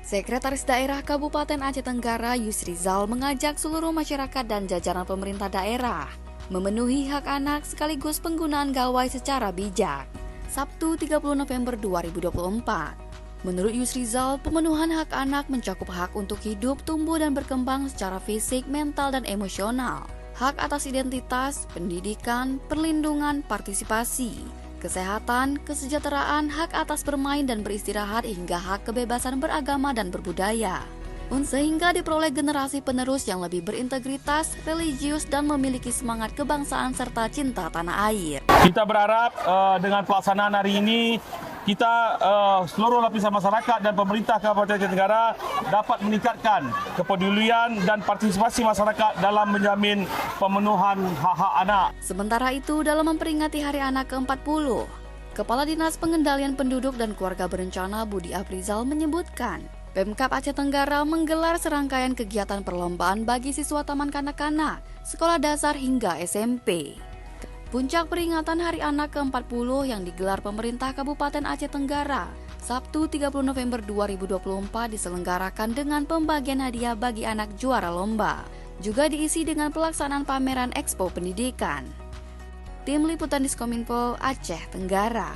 Sekretaris Daerah Kabupaten Aceh Tenggara Yusrizal mengajak seluruh masyarakat dan jajaran pemerintah daerah memenuhi hak anak sekaligus penggunaan gawai secara bijak. Sabtu 30 November 2024. Menurut Yusrizal, pemenuhan hak anak mencakup hak untuk hidup, tumbuh dan berkembang secara fisik, mental dan emosional, hak atas identitas, pendidikan, perlindungan, partisipasi, kesehatan, kesejahteraan, hak atas bermain dan beristirahat hingga hak kebebasan beragama dan berbudaya. Sehingga diperoleh generasi penerus yang lebih berintegritas, religius dan memiliki semangat kebangsaan serta cinta tanah air. Kita berharap dengan pelaksanaan hari ini kita seluruh lapisan masyarakat dan pemerintah Kabupaten Aceh Tenggara dapat meningkatkan kepedulian dan partisipasi masyarakat dalam menjamin pemenuhan hak-hak anak. Sementara itu, dalam memperingati Hari Anak ke-40, Kepala Dinas Pengendalian Penduduk dan Keluarga Berencana Budi Afrizal menyebutkan, Pemkab Aceh Tenggara menggelar serangkaian kegiatan perlombaan bagi siswa taman kanak-kanak, sekolah dasar hingga SMP. Puncak peringatan Hari Anak ke-40 yang digelar pemerintah Kabupaten Aceh Tenggara, Sabtu 30 November 2024 diselenggarakan dengan pembagian hadiah bagi anak juara lomba. Juga diisi dengan pelaksanaan pameran Expo Pendidikan. Tim Liputan Diskominfo Aceh Tenggara.